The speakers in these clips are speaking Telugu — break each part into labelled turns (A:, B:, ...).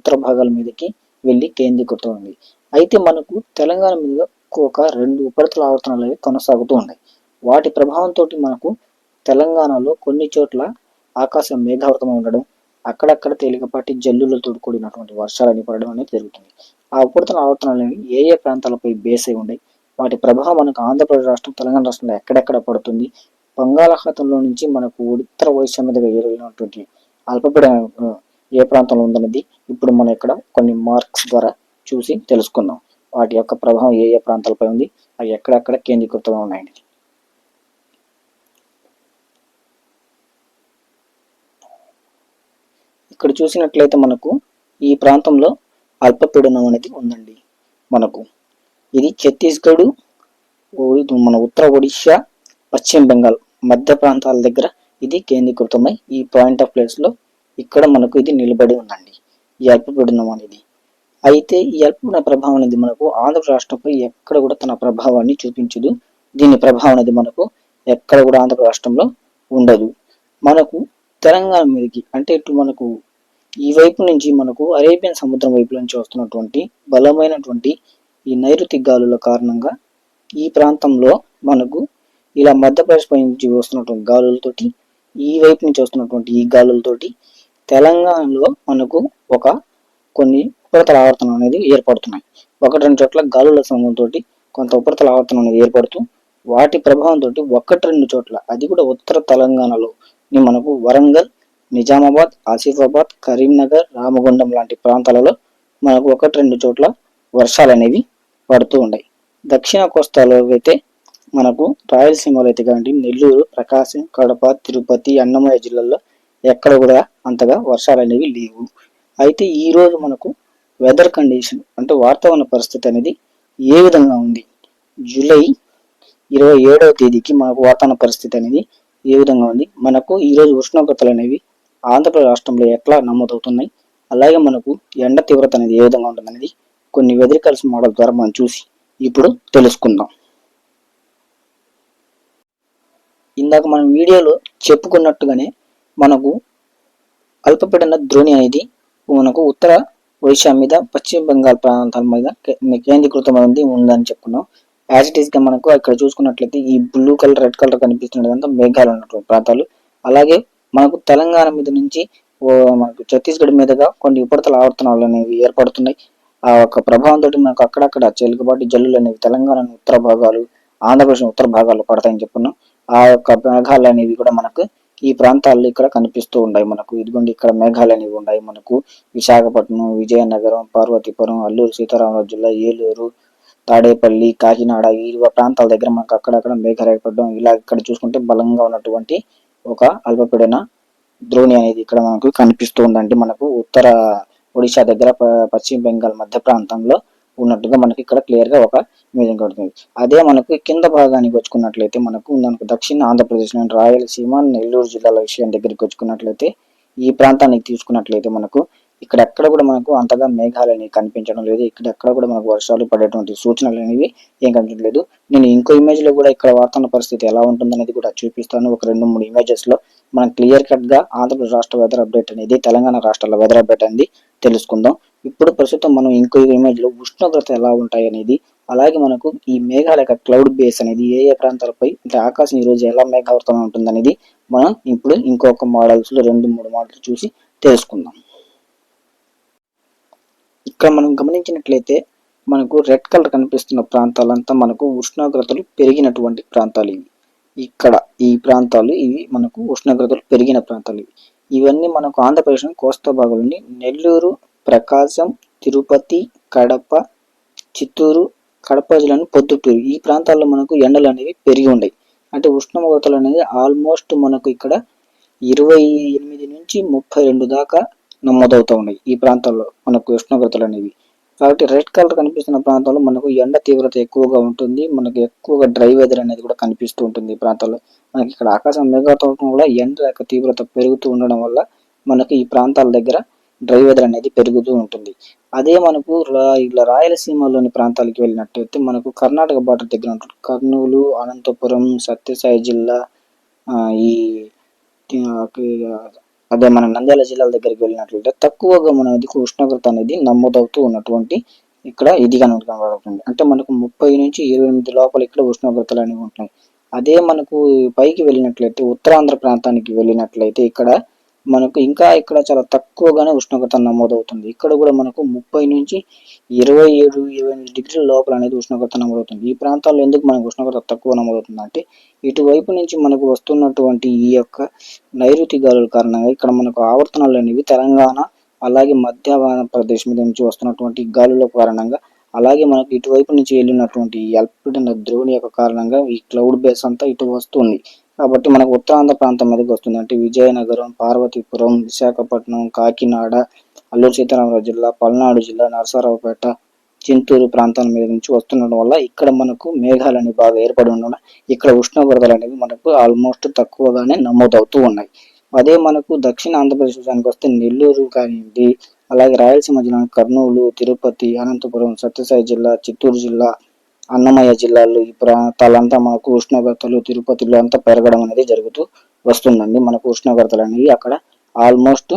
A: ఉత్తర భాగాల మీదకి వెళ్ళి కేంద్రీకృతం ఉంది. అయితే మనకు తెలంగాణ మీద ఒక 2 ఉపరితల ఆవర్తనాలు అనేవి కొనసాగుతూ ఉన్నాయి. వాటి ప్రభావంతో మనకు తెలంగాణలో కొన్ని చోట్ల ఆకాశం మేఘావృతం ఉండడం, అక్కడక్కడ తేలికపాటి జల్లులతో కూడినటువంటి వర్షాలు పడడం అనేది జరుగుతుంది. ఆ ఉపరితల ఆవర్తనాలు అనేవి ఏ ఏ ప్రాంతాలపై బేస్ అయి ఉన్నాయి, వాటి ప్రభావం మనకు ఆంధ్రప్రదేశ్ రాష్ట్రం, తెలంగాణ రాష్ట్రంలో ఎక్కడెక్కడ పడుతుంది, బంగాళాఖాతంలో నుంచి మనకు ఉత్తర ఒడిశా మీదుగా ఎదురైనటువంటి అల్పపీడనం ఏ ప్రాంతంలో ఉందనేది ఇప్పుడు మనం ఇక్కడ కొన్ని మార్క్స్ ద్వారా చూసి తెలుసుకుందాం. వాటి యొక్క ప్రభావం ఏ ఏ ప్రాంతాలపై ఉంది, అవి ఎక్కడెక్కడ కేంద్రీకృతంగా ఉన్నాయండి. ఇక్కడ చూసినట్లయితే మనకు ఈ ప్రాంతంలో అల్పపీడనం అనేది ఉందండి. మనకు ఇది ఛత్తీస్గఢ్, మన ఉత్తర ఒడిశా, పశ్చిమ బెంగాల్ మధ్య ప్రాంతాల దగ్గర ఇది కేంద్రీకృతమై ఈ పాయింట్ ఆఫ్ ప్లేస్ లో ఇక్కడ మనకు ఇది నిలబడి ఉందండి, ఈ అల్పపీడనం అనేది. అయితే ఈ అల్పపీడన ప్రభావం అనేది మనకు ఆంధ్ర రాష్ట్రంపై ఎక్కడ కూడా తన ప్రభావాన్ని చూపించదు. దీని ప్రభావం అనేది మనకు ఎక్కడ కూడా ఆంధ్ర రాష్ట్రంలో ఉండదు. మనకు తెలంగాణ మీదకి అంటే ఇటు మనకు ఈ వైపు నుంచి మనకు అరేబియన్ సముద్రం వైపు నుంచి వస్తున్నటువంటి బలమైనటువంటి ఈ నైరుతి గాలుల కారణంగా ఈ ప్రాంతంలో మనకు ఇలా మధ్యప్రదేశ్ పై నుంచి వస్తున్నటువంటి గాలులతోటి, ఈ వైపు నుంచి వస్తున్నటువంటి ఈ గాలులతోటి తెలంగాణలో మనకు కొన్ని ఉపరితల ఆవర్తనం అనేది ఏర్పడుతున్నాయి. 1-2 చోట్ల గాలుల సమూహంతో కొంత ఉపరితల ఆవర్తనం అనేది ఏర్పడుతూ వాటి ప్రభావంతో 1-2 చోట్ల, అది కూడా ఉత్తర తెలంగాణలో మనకు వరంగల్, నిజామాబాద్, ఆసిఫాబాద్, కరీంనగర్, రామగుండం లాంటి ప్రాంతాలలో మనకు 1-2 చోట్ల వర్షాలు అనేవి పడుతూ ఉన్నాయి. దక్షిణ కోస్తాలో అయితే మనకు రాయలసీమలో అయితే కానీ నెల్లూరు, ప్రకాశం, కడప, తిరుపతి, అన్నమయ్య జిల్లాల్లో ఎక్కడ కూడా అంతగా వర్షాలు అనేవి లేవు. అయితే ఈ రోజు మనకు వెదర్ కండిషన్ అంటే వాతావరణ పరిస్థితి అనేది ఏ విధంగా ఉంది, జూలై 27వ తేదీకి మనకు వాతావరణ పరిస్థితి అనేది ఏ విధంగా ఉంది, మనకు ఈరోజు ఉష్ణోగ్రతలు అనేవి ఆంధ్రప్రదేశ్ రాష్ట్రంలో ఎట్లా నమోదవుతున్నాయి, అలాగే మనకు ఎండ తీవ్రత అనేది ఏ విధంగా ఉంటుంది అనేది కొన్ని వెదరికల్స్ మోడల్ ద్వారా మనం చూసి ఇప్పుడు తెలుసుకుందాం. ఇందాక మనం వీడియోలో చెప్పుకున్నట్టుగానే మనకు అల్పపీడన ద్రోణి అనేది మనకు ఉత్తర ఒడిశా మీద, పశ్చిమ బెంగాల్ ప్రాంతాల మీద కేంద్రీకృతమైంది ఉందని చెప్పుకున్నాం. యాజ్ ఇట్ ఈస్ గా మనకు ఇక్కడ చూసుకున్నట్లయితే ఈ బ్లూ కలర్, రెడ్ కలర్ కనిపిస్తున్నదంతా మేఘాలు ఉన్నటువంటి ప్రాంతాలు. అలాగే మనకు తెలంగాణ మీద నుంచి మనకు ఛత్తీస్గఢ్ మీదుగా కొన్ని ఉపరితల ఆవర్తనాలు అనేవి ఏర్పడుతున్నాయి. ఆ యొక్క ప్రభావంతో మనకు అక్కడక్కడ చెలికపాటి జల్లులు అనేవి తెలంగాణ ఉత్తర భాగాలు, ఆంధ్రప్రదేశ్ ఉత్తర భాగాల్లో పడతాయని చెప్పుకున్నాం. ఆ యొక్క మేఘాలు అనేవి కూడా మనకు ఈ ప్రాంతాల్లో ఇక్కడ కనిపిస్తూ ఉన్నాయి. మనకు ఇదిగోండి ఇక్కడ మేఘాలు అనేవి ఉన్నాయి. మనకు విశాఖపట్నం, విజయనగరం, పార్వతీపురం, అల్లూరు సీతారామరాజు జిల్లా, ఏలూరు, తాడేపల్లి, కాకినాడ ఈ ప్రాంతాల దగ్గర మనకు అక్కడక్కడ మేఘాలు ఏర్పడడం, ఇలా ఇక్కడ చూసుకుంటే బలంగా ఉన్నటువంటి ఒక అల్పపీడన ద్రోణి అనేది ఇక్కడ మనకు కనిపిస్తూ ఉందండి. మనకు ఉత్తర ఒడిశా దగ్గర, పశ్చిమ బెంగాల్ మధ్య ప్రాంతంలో ఉన్నట్టుగా మనకి ఇక్కడ క్లియర్ గా ఒక ఇమేజింగ్ పడుతుంది. అదే మనకు కింద భాగానికి వచ్చుకున్నట్లయితే మనకు దక్షిణ ఆంధ్రప్రదేశ్ లోని రాయలసీమ, నెల్లూరు జిల్లాల విషయం దగ్గరికి వచ్చుకున్నట్లయితే ఈ ప్రాంతానికి తీసుకున్నట్లయితే మనకు ఇక్కడ ఎక్కడ కూడా మనకు అంతగా మేఘాలు అనేవి కనిపించడం లేదు. ఇక్కడ ఎక్కడ కూడా మనకు వర్షాలు పడేటువంటి సూచనలు అనేవి ఏం కనిపించలేదు. నేను ఇంకో ఇమేజ్ లో కూడా ఇక్కడ వాతావరణ పరిస్థితి ఎలా ఉంటుందనేది కూడా చూపిస్తాను. ఒక 2-3 ఇమేజెస్ లో మనం క్లియర్ కట్ గా ఆంధ్రప్రదేశ్ రాష్ట్ర వెదర్ అప్డేట్ అనేది, తెలంగాణ రాష్ట్రాల వెదర్ అప్డేట్ అనేది తెలుసుకుందాం. ఇప్పుడు ప్రస్తుతం మనం ఇంకో ఇమేజ్ లో ఉష్ణోగ్రత ఎలా ఉంటాయి అనేది, అలాగే మనకు ఈ మేఘాల యొక్క క్లౌడ్ బేస్ అనేది ఏ ఏ ప్రాంతాలపై అంటే ఆకాశం ఈ రోజు ఎలా మేఘావృతంగా ఉంటుంది అనేది మనం ఇప్పుడు ఇంకొక మోడల్స్ లో 2-3 మోడల్స్ చూసి తెలుసుకుందాం. ఇక్కడ మనం గమనించినట్లయితే మనకు రెడ్ కలర్ కనిపిస్తున్న ప్రాంతాలంతా మనకు ఉష్ణోగ్రతలు పెరిగినటువంటి ప్రాంతాలు ఇవి. ఇక్కడ ఈ ప్రాంతాలు ఇవి మనకు ఉష్ణోగ్రతలు పెరిగిన ప్రాంతాలు ఇవి. ఇవన్నీ మనకు ఆంధ్రప్రదేశ్ కోస్తా భాగంలోని నెల్లూరు, ప్రకాశం, తిరుపతి, కడప, చిత్తూరు, కడప జిల్లాను పొద్దుటూరు ఈ ప్రాంతాల్లో మనకు ఎండలు అనేవి పెరిగి ఉన్నాయి. అంటే ఉష్ణోగ్రతలు అనేది ఆల్మోస్ట్ మనకు ఇక్కడ 28 నుంచి 32 దాకా నమోదవుతూ ఉన్నాయి ఈ ప్రాంతాల్లో మనకు ఉష్ణోగ్రతలు అనేవి. కాబట్టి రెడ్ కలర్ కనిపిస్తున్న ప్రాంతంలో మనకు ఎండ తీవ్రత ఎక్కువగా ఉంటుంది. మనకు ఎక్కువగా డ్రై వెదర్ అనేది కూడా కనిపిస్తూ ఉంటుంది ఈ ప్రాంతాల్లో. మనకి ఇక్కడ ఆకాశం మేఘావృతం కూడా ఎండ యొక్క తీవ్రత పెరుగుతూ ఉండడం వల్ల మనకు ఈ ప్రాంతాల దగ్గర డ్రై వెదర్ అనేది పెరుగుతూ ఉంటుంది. అదే మనకు ఇలా రాయలసీమలోని ప్రాంతాలకు వెళ్ళినట్టయితే మనకు కర్ణాటక బార్డర్ దగ్గర ఉంటుంది. కర్నూలు, అనంతపురం, సత్యసాయి జిల్లా, ఈ అదే మన నంద్యాల జిల్లాల దగ్గరికి వెళ్ళినట్లయితే తక్కువగా మనకి ఉష్ణోగ్రత అనేది నమోదవుతూ ఉన్నటువంటి ఇక్కడ ఇది కనబడుతుంది. అంటే మనకు 30 నుంచి 28 లోపల ఇక్కడ ఉష్ణోగ్రతలు అనేవి ఉంటున్నాయి. అదే మనకు పైకి వెళ్ళినట్లయితే ఉత్తరాంధ్ర ప్రాంతానికి వెళ్ళినట్లయితే ఇక్కడ మనకు ఇంకా ఇక్కడ చాలా తక్కువగానే ఉష్ణోగ్రత నమోదవుతుంది. ఇక్కడ కూడా మనకు 30 నుంచి 27, 28 డిగ్రీల లోపల అనేది ఉష్ణోగ్రత నమోదవుతుంది. ఈ ప్రాంతాల్లో ఎందుకు మనకు ఉష్ణోగ్రత తక్కువ నమోదవుతుంది అంటే ఇటువైపు నుంచి మనకు వస్తున్నటువంటి ఈ యొక్క నైరుతి గాలుల కారణంగా ఇక్కడ మనకు ఆవర్తనాలు అనేవి తెలంగాణ అలాగే మధ్య ప్రదేశ్ మీద నుంచి వస్తున్నటువంటి గాలుల కారణంగా అలాగే మనకు ఇటువైపు నుంచి వెళ్ళినటువంటి ఈ అల్పపీడన ద్రోణి యొక్క కారణంగా ఈ క్లౌడ్ బేస్ అంతా ఇటు వస్తుంది. కాబట్టి మనకు ఉత్తరాంధ్ర ప్రాంతం మీదకి వస్తుంది. అంటే విజయనగరం, పార్వతీపురం, విశాఖపట్నం, కాకినాడ, అల్లూరు సీతారామరాజు జిల్లా, పల్నాడు జిల్లా, నరసరావుపేట, చింతూరు ప్రాంతాల మీద నుంచి వస్తుండడం వల్ల ఇక్కడ మనకు మేఘాలు అనేవి బాగా ఏర్పడి ఉండడం ఇక్కడ ఉష్ణోగ్రతలు అనేవి మనకు ఆల్మోస్ట్ తక్కువగానే నమోదవుతూ ఉన్నాయి. అదే మనకు దక్షిణ ఆంధ్రప్రదేశ్ విషయానికి వస్తే నెల్లూరు కానివ్వండి, అలాగే రాయలసీమ జిల్లా కర్నూలు, తిరుపతి, అనంతపురం, సత్యసాయి జిల్లా, చిత్తూరు జిల్లా, అన్నమయ్య జిల్లాలో ఈ ప్రాంతాలంతా మనకు ఉష్ణోగ్రతలు తిరుపతిలో అంతా పెరగడం అనేది జరుగుతూ వస్తుందండి. మనకు ఉష్ణోగ్రతలు అనేవి అక్కడ ఆల్మోస్ట్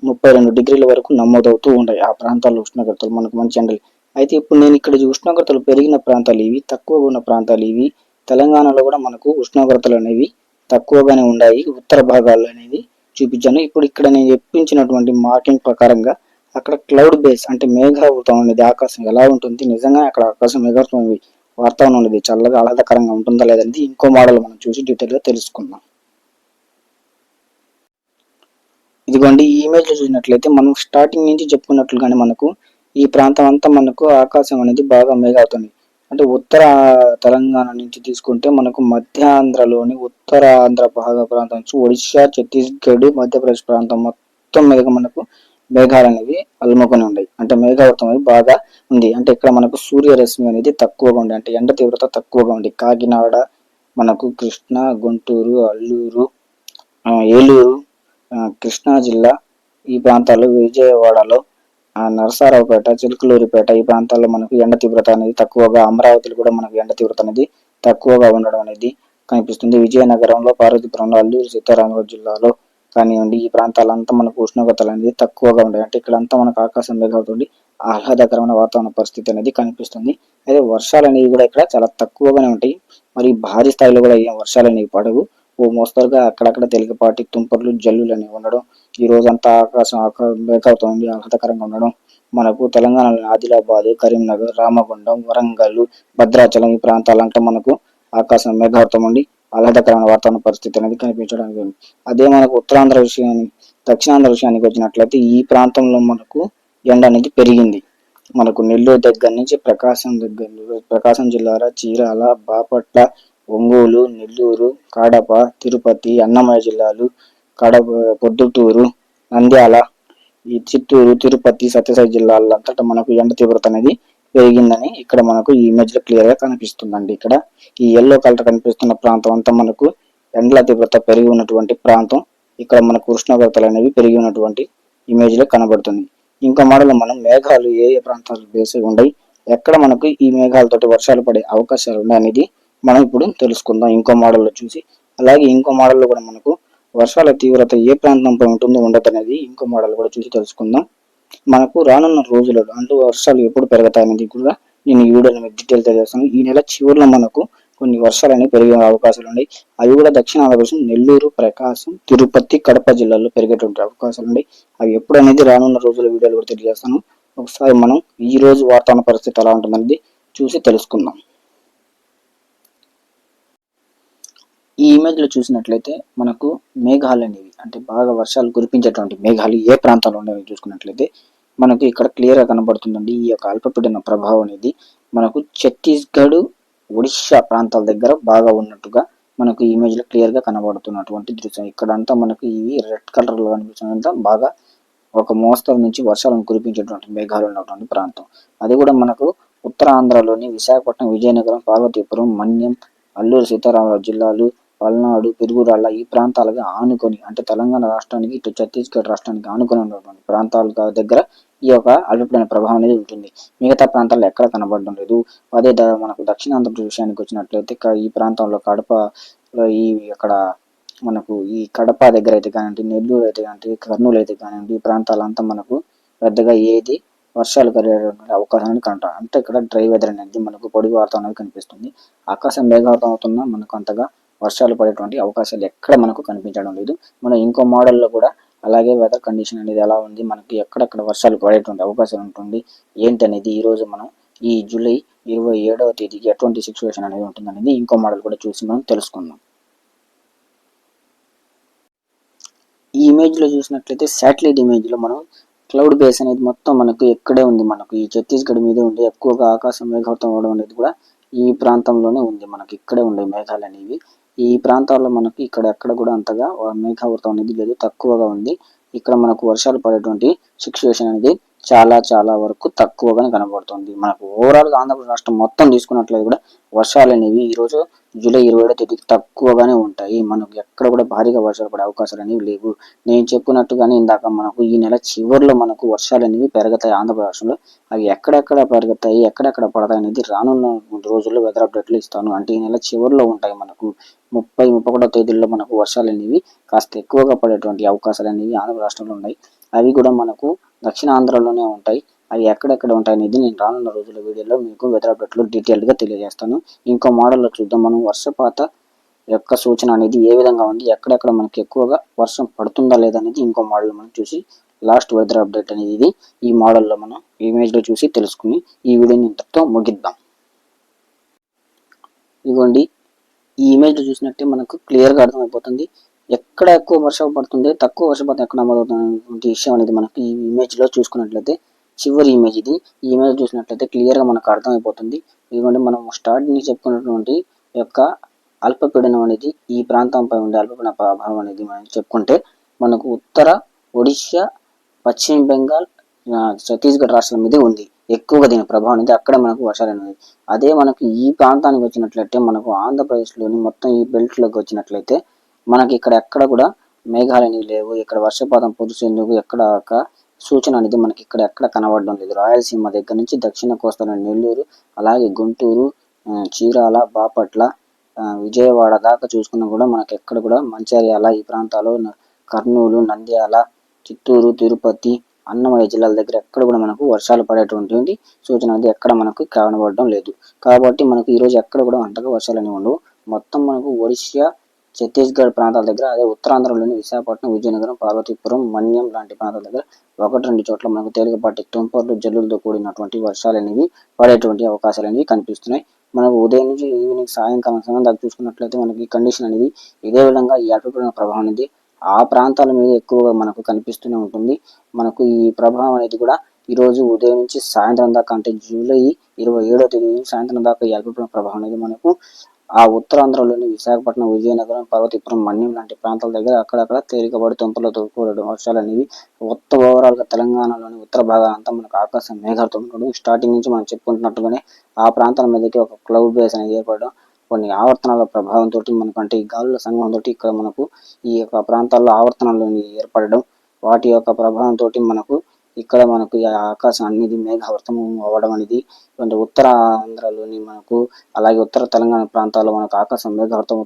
A: 32 డిగ్రీల వరకు నమోదవుతూ ఉంటాయి. ఆ ప్రాంతాల్లో ఉష్ణోగ్రతలు మనకు మంచి ఎండలు. అయితే ఇప్పుడు నేను ఇక్కడ ఉష్ణోగ్రతలు పెరిగిన ప్రాంతాలు ఇవి, తక్కువగా ఉన్న ప్రాంతాలు ఇవి. తెలంగాణలో కూడా మనకు ఉష్ణోగ్రతలు అనేవి తక్కువగానే ఉన్నాయి. ఉత్తర భాగాల్లో అనేది చూపించాను. ఇప్పుడు ఇక్కడ నేను చెప్పించినటువంటి మార్కింగ్ ప్రకారంగా అక్కడ క్లౌడ్ బేస్ అంటే మేఘావృతం అనేది ఆకాశం ఎలా ఉంటుంది, నిజంగా అక్కడ ఆకాశం మేఘావృతం వాతావరణం అనేది చల్లగా ఆహ్లాదకరంగా ఉంటుందా లేదనేది ఇంకో మోడల్ మనం చూసి డీటెయిల్గా తెలుసుకుందాం. ఇదిగోండి ఈ ఇమేజ్ లో చూసినట్లయితే మనం స్టార్టింగ్ నుంచి చెప్పుకున్నట్లుగానే మనకు ఈ ప్రాంతం అంతా మనకు ఆకాశం అనేది బాగా మేఘవుతుంది. అంటే ఉత్తర తెలంగాణ నుంచి తీసుకుంటే మనకు మధ్యాంధ్రలోని ఉత్తర ఆంధ్ర ప్రాంతం నుంచి ఒడిశా, ఛత్తీస్గఢ్, మధ్యప్రదేశ్ ప్రాంతం మొత్తం మీద మనకు మేఘాలు అనేవి అలుముకొని ఉన్నాయి. అంటే మేఘావృతం అనేది బాగా ఉంది. అంటే ఇక్కడ మనకు సూర్యరశ్మి అనేది తక్కువగా ఉంది. అంటే ఎండ తీవ్రత తక్కువగా ఉంది. కాకినాడ, మనకు కృష్ణా, గుంటూరు, అల్లూరు, ఏలూరు, కృష్ణా జిల్లా ఈ ప్రాంతాల్లో, విజయవాడలో, నరసరావుపేట, చిలుకలూరిపేట ఈ ప్రాంతాల్లో మనకు ఎండ తీవ్రత అనేది తక్కువగా, అమరావతిలో కూడా మనకు ఎండ తీవ్రత అనేది తక్కువగా ఉండడం అనేది కనిపిస్తుంది. విజయనగరంలో, పార్వతీపురంలో, అల్లూరు సీతారామరాజు జిల్లాలో కానివ్వండి ఈ ప్రాంతాలంతా మనకు ఉష్ణోగ్రతలు అనేది తక్కువగా ఉంటాయి. అంటే ఇక్కడంతా మనకు ఆకాశం మేఘావుతుంది, ఆహ్లాదకరమైన వాతావరణ పరిస్థితి అనేది కనిపిస్తుంది. అయితే వర్షాలు అనేవి కూడా ఇక్కడ చాలా తక్కువగానే ఉంటాయి. మరి భారీ స్థాయిలో కూడా ఏం వర్షాలు అనేవి పడవు. ఓ మోస్తరుగా అక్కడక్కడ తేలికపాటి తుంపర్లు, జల్లులు అనేవి ఉండడం, ఈ రోజంతా ఆకాశం మేఘావృతమై ఆహ్లాదకరంగా ఉండడం, మనకు తెలంగాణలో ఆదిలాబాద్, కరీంనగర్, రామగుండం, వరంగల్, భద్రాచలం ఈ ప్రాంతాలంటే మనకు ఆకాశం మేఘావృతం ఉండి ఆహ్లాదకరమైన వాతావరణ పరిస్థితి అనేది కనిపించడానికి ఉంది. అదే మనకు ఉత్తరాంధ్ర విషయాన్ని, దక్షిణాంధ్ర విషయానికి వచ్చినట్లయితే ఈ ప్రాంతంలో మనకు ఎండ అనేది పెరిగింది. మనకు నెల్లూరు దగ్గర నుంచి ప్రకాశం జిల్లాల చీరాల, బాపట్ల, ఒంగోలు, నెల్లూరు, కడప, తిరుపతి, అన్నమయ్య జిల్లాలు, పొద్దుటూరు, నంద్యాల, ఈ చిత్తూరు, తిరుపతి, సత్యసాయి జిల్లాలంతటా మనకు ఎండ తీవ్రత అనేది పెరిగిందని ఇక్కడ మనకు ఈ ఇమేజ్ లో క్లియర్ గా కనిపిస్తుందండి. ఇక్కడ ఈ ఎల్లో కలర్ కనిపిస్తున్న ప్రాంతం అంతా మనకు ఎండల తీవ్రత పెరిగి ఉన్నటువంటి ప్రాంతం. ఇక్కడ మనకు ఉష్ణోగ్రతలు అనేవి పెరిగి ఉన్నటువంటి ఇమేజ్ లో కనబడుతుంది. ఇంకో మోడల్ మనం మేఘాలు ఏ ఏ ప్రాంతాలు బేసి ఉన్నాయి, ఎక్కడ మనకు ఈ మేఘాలతోటి వర్షాలు పడే అవకాశాలు ఉన్నాయి అనేది మనం ఇప్పుడు తెలుసుకుందాం ఇంకో మోడల్లో చూసి. అలాగే ఇంకో మోడల్లో కూడా మనకు వర్షాల తీవ్రత ఏ ప్రాంతంపై ఉంటుందో ఉండదు అనేది ఇంకో మోడల్ కూడా చూసి తెలుసుకుందాం. మనకు రానున్న రోజులలో అంటే వర్షాలు ఎప్పుడు పెరుగుతాయనేది కూడా నేను ఈ వీడియోలో మీకు డీటెయిల్ తెలియజేస్తాను. ఈ నెల చివరిలో మనకు కొన్ని వర్షాలు అనేవి పెరిగే అవకాశాలు ఉన్నాయి. అవి కూడా దక్షిణ ఆంధ్రప్రదేశ్, నెల్లూరు, ప్రకాశం, తిరుపతి, కడప జిల్లాల్లో పెరిగేటువంటి అవకాశాలు ఉన్నాయి. అవి ఎప్పుడు అనేది రానున్న రోజుల వీడియోలు కూడా తెలియజేస్తాను. ఒకసారి మనం ఈ రోజు వాతావరణ పరిస్థితి ఎలా ఉంటుందనేది చూసి తెలుసుకుందాం. ఈ ఇమేజ్ లో చూసినట్లయితే మనకు మేఘాలు అనేవి అంటే బాగా వర్షాలు కురిపించేటువంటి మేఘాలు ఏ ప్రాంతాల్లో ఉండేవి చూసుకున్నట్లయితే మనకు ఇక్కడ క్లియర్ గా కనబడుతుందండి. ఈ యొక్క అల్పపీడన ప్రభావం అనేది మనకు ఛత్తీస్గఢ్, ఒడిశా ప్రాంతాల దగ్గర బాగా ఉన్నట్టుగా మనకు ఈ ఇమేజ్ లో క్లియర్ గా కనబడుతున్నటువంటి దృశ్యం. ఇక్కడంతా మనకు ఇవి రెడ్ కలర్ లో కనిపించినంత బాగా ఒక మోస్తరు నుంచి వర్షాలను కురిపించేటువంటి మేఘాలు ఉన్నటువంటి ప్రాంతం. అది కూడా మనకు ఉత్తర ఆంధ్రలోని విశాఖపట్నం, విజయనగరం, పార్వతీపురం, మన్యం, అల్లూరు సీతారామరాజు జిల్లాలు, పల్నాడు, పిరుగురాళ్ళ ఈ ప్రాంతాలుగా ఆనుకొని అంటే తెలంగాణ రాష్ట్రానికి ఇటు ఛత్తీస్గఢ్ రాష్ట్రానికి ఆనుకొని ఉన్నటువంటి ప్రాంతాల దగ్గర ఈ యొక్క అల్పపీడన ప్రభావం అనేది ఉంటుంది. మిగతా ప్రాంతాల్లో ఎక్కడ కనబడడం లేదు. అదే మనకు దక్షిణాంధ్ర విషయానికి వచ్చినట్లయితే ఈ ప్రాంతంలో కడప, ఈ అక్కడ మనకు ఈ కడప దగ్గర అయితే కానివ్వండి, నెల్లూరు అయితే కానివ్వండి, కర్నూలు అయితే కానివ్వండి, ఈ ప్రాంతాలంతా మనకు పెద్దగా ఏది వర్షాలు పడేటువంటి అవకాశాన్ని కంట. అంటే ఇక్కడ డ్రై వెదర్ అనేది మనకు పొడి వాతావరణం అనేది కనిపిస్తుంది. ఆకాశం మేఘావృతం అవుతున్నా మనకు అంతగా వర్షాలు పడేటువంటి అవకాశాలు ఎక్కడ మనకు కనిపించడం లేదు. మనం ఇంకో మోడల్లో కూడా అలాగే వెదర్ కండిషన్ అనేది ఎలా ఉంది, మనకి ఎక్కడెక్కడ వర్షాలు పడేటువంటి అవకాశం ఉంటుంది ఏంటి అనేది ఈ రోజు మనం ఈ జూలై 27వ తేదీకి ఎటువంటి సిచ్యువేషన్ అనేది ఉంటుంది అనేది ఇంకో మోడల్ కూడా చూసి మనం తెలుసుకుందాం. ఈ ఇమేజ్ లో చూసినట్లయితే శాటిలైట్ ఇమేజ్ లో మనం క్లౌడ్ బేస్ అనేది మొత్తం మనకు ఎక్కడే ఉంది. మనకు ఈ ఛత్తీస్గఢ్ మీదే ఉంది. ఎక్కువగా ఆకాశం మేఘావృతం అవడం అనేది కూడా ఈ ప్రాంతంలోనే ఉంది. మనకి ఇక్కడే ఉండే మేఘాలు అనేవి ఈ ప్రాంతాల్లో మనకి ఇక్కడ ఎక్కడ కూడా అంతగా మేఘావృతం అనేది లేదు, తక్కువగా ఉంది. ఇక్కడ మనకు వర్షాలు పడేటువంటి సిచ్యువేషన్ అనేది చాలా చాలా వరకు తక్కువగానే కనబడుతుంది. మనకు ఓవరాల్ గా ఆంధ్రప్రదేశ్ రాష్ట్రం మొత్తం తీసుకున్నట్లయితే కూడా వర్షాలు అనేవి ఈ రోజు జూలై 27వ తేదీకి తక్కువగానే ఉంటాయి. మనకు ఎక్కడ కూడా భారీగా వర్షాలు పడే అవకాశాలు అనేవి లేవు. నేను చెప్పినట్టుగానే ఇందాక మనకు ఈ నెల చివరిలో మనకు వర్షాలు అనేవి పెరుగుతాయి ఆంధ్రప్రదేశ్లో. అవి ఎక్కడెక్కడ పెరుగుతాయి, ఎక్కడెక్కడ పడతాయి అనేది రానున్న రోజుల్లో వెదర్ అప్డేట్లు ఇస్తాను. అంటే ఈ నెల చివరిలో ఉంటాయి. మనకు 30-31 తేదీల్లో మనకు వర్షాలు అనేవి కాస్త ఎక్కువగా పడేటువంటి అవకాశాలు అనేవి ఆంధ్ర రాష్ట్రంలో ఉన్నాయి. అవి కూడా మనకు దక్షిణ ఆంధ్రలోనే ఉంటాయి. అవి ఎక్కడెక్కడ ఉంటాయి అనేది నేను రానున్న రోజుల వీడియోలో మీకు వెదర్ అప్డేట్లు డీటెయిల్ గా తెలియజేస్తాను. ఇంకో మోడల్లో చూద్దాం. మనం వర్షపాత యొక్క సూచన అనేది ఏ విధంగా ఉంది, ఎక్కడెక్కడ మనకి ఎక్కువగా వర్షం పడుతుందా లేదా అనేది ఇంకో మోడల్ మనం చూసి లాస్ట్ వెదర్ అప్డేట్ అనేది ఇది ఈ మోడల్లో మనం ఇమేజ్ లో చూసి తెలుసుకుని ఈ వీడియోని ఇంతటితో ముగిద్దాం. ఇదిగోండి, ఈ ఇమేజ్ లో చూసినట్టే మనకు క్లియర్ గా అర్థమైపోతుంది ఎక్కడ ఎక్కువ వర్షం పడుతుంది, తక్కువ వర్షపాతం ఎక్కడ నమోదవుతున్న విషయం అనేది మనకి ఈ ఇమేజ్ లో చూసుకున్నట్లయితే చివరి ఇమేజ్ ఇది. ఈ ఇమేజ్ చూసినట్లయితే క్లియర్ గా మనకు అర్థమైపోతుంది. ఇదిగోండి, మనం స్టార్టింగ్ చెప్పుకున్నటువంటి యొక్క అల్పపీడనం అనేది ఈ ప్రాంతంపై ఉండే అల్పపీడన ప్రభావం అనేది మనం చెప్పుకుంటే మనకు ఉత్తర ఒడిశా, పశ్చిమ బెంగాల్, ఛత్తీస్గఢ్ రాష్ట్రాల మీద ఉంది ఎక్కువగా దీని ప్రభావం అనేది. అక్కడ మనకు వర్షాలు అనేది అదే మనకు ఈ ప్రాంతానికి వచ్చినట్లయితే మనకు ఆంధ్రప్రదేశ్లోని మొత్తం ఈ బెల్ట్ లోకి వచ్చినట్లయితే మనకి ఇక్కడ ఎక్కడ కూడా మేఘాలు అనేవి లేవు. ఇక్కడ వర్షపాతం పొదుసేందుకు ఎక్కడ ఒక సూచన అనేది మనకి ఇక్కడ ఎక్కడ కనబడడం లేదు. రాయలసీమ దగ్గర నుంచి దక్షిణ కోస్తా నెల్లూరు, అలాగే గుంటూరు, చీరాల, బాపట్ల, విజయవాడ దాకా చూసుకున్నా కూడా మనకి ఎక్కడ కూడా మంచిర్యాల ఈ ప్రాంతాల్లో, కర్నూలు, నంద్యాల, చిత్తూరు, తిరుపతి, అన్నమయ్య జిల్లాల దగ్గర ఎక్కడ కూడా మనకు వర్షాలు పడేటువంటి సూచన అనేది ఎక్కడ మనకు కనబడడం లేదు. కాబట్టి మనకు ఈ రోజు ఎక్కడ కూడా అంతగా వర్షాలు అనేవి ఉండవు. మొత్తం మనకు ఒడిశా, ఛత్తీస్గఢ్ ప్రాంతాల దగ్గర, అదే ఉత్తరాంధ్రలోని విశాఖపట్నం, విజయనగరం, పార్వతీపురం, మన్యం లాంటి ప్రాంతాల దగ్గర 1-2 చోట్ల మనకు తేలికపాటి తుంపర్లు, జల్లులతో కూడినటువంటి వర్షాలు అనేవి పడేటువంటి అవకాశాలు అనేవి కనిపిస్తున్నాయి. మనకు ఉదయం నుంచి ఈవినింగ్ సాయంకాలం సమయం దాకా చూసుకున్నట్లయితే మనకి కండిషన్ అనేది ఇదే విధంగా ఈ అల్పపీడన ప్రభావం అనేది ఆ ప్రాంతాల మీద ఎక్కువగా మనకు కనిపిస్తూనే ఉంటుంది. మనకు ఈ ప్రభావం అనేది కూడా ఈ రోజు ఉదయం నుంచి సాయంత్రం దాకా, అంటే జూలై 27వ తేదీ సాయంత్రం దాకా ఈ అల్పపీడన ప్రభావం అనేది మనకు ఆ ఉత్తరాంధ్రలోని విశాఖపట్నం, విజయనగరం, పార్వతీపురం, మన్యం లాంటి ప్రాంతాల దగ్గర అక్కడక్కడ తేలికపాటి తుంపర్లతో కూడిన వర్షాలు అనేవి మొత్తం ఓవరాల్ గా తెలంగాణలోని ఉత్తర భాగాలంతా మనకు ఆకాశం మేఘాలతో ఉండడం. స్టార్టింగ్ నుంచి మనం చెప్పుకుంటున్నట్టుగానే ఆ ప్రాంతాల మీదకి ఒక క్లౌడ్ బేస్ అనేది ఏర్పడడం, కొన్ని ఆవర్తనాల ప్రభావంతో మనకు అంటే ఈ గాలుల సంఘంతో ఇక్కడ మనకు ఈ యొక్క ప్రాంతాల్లో ఆవర్తనాలు ఏర్పడడం, వాటి యొక్క ప్రభావంతో మనకు ఇక్కడ మనకు ఆకాశం అనేది మేఘావృతం అవ్వడం అనేది, అంటే ఉత్తర ఆంధ్రలోని మనకు అలాగే ఉత్తర తెలంగాణ ప్రాంతాల్లో మనకు ఆకాశం మేఘావృతం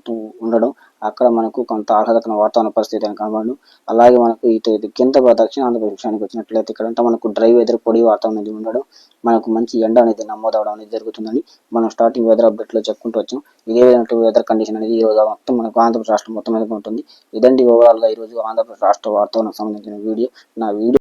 A: ఉండడం, అక్కడ మనకు కొంత ఆహ్లాదకర వాతావరణ పరిస్థితి అని కనబడడం. అలాగే మనకు ఇటు కింద దక్షిణ ఆంధ్రప్రదేశ్ విషయానికి వచ్చినట్లయితే ఇక్కడంతా మనకు డ్రై వెదర్, పొడి వాతావరణం అనేది ఉండడం, మనకు మంచి ఎండ అనేది నమోదవడం అనేది జరుగుతుందని మనం స్టార్టింగ్ వెదర్ అప్డేట్ లో చెప్పుకుంటూ వచ్చాం. ఇదే విధంగా వెదర్ కండిషన్ అనేది ఈ రోజు మొత్తం మనకు ఆంధ్రప్రదేశ్ రాష్ట్రం మొత్తం మీద ఉంటుంది. ఇదండి ఓవరాల్ గా ఈ రోజు ఆంధ్రప్రదేశ్ రాష్ట్ర వాతావరణం సంబంధించిన వీడియో. నా వీడియో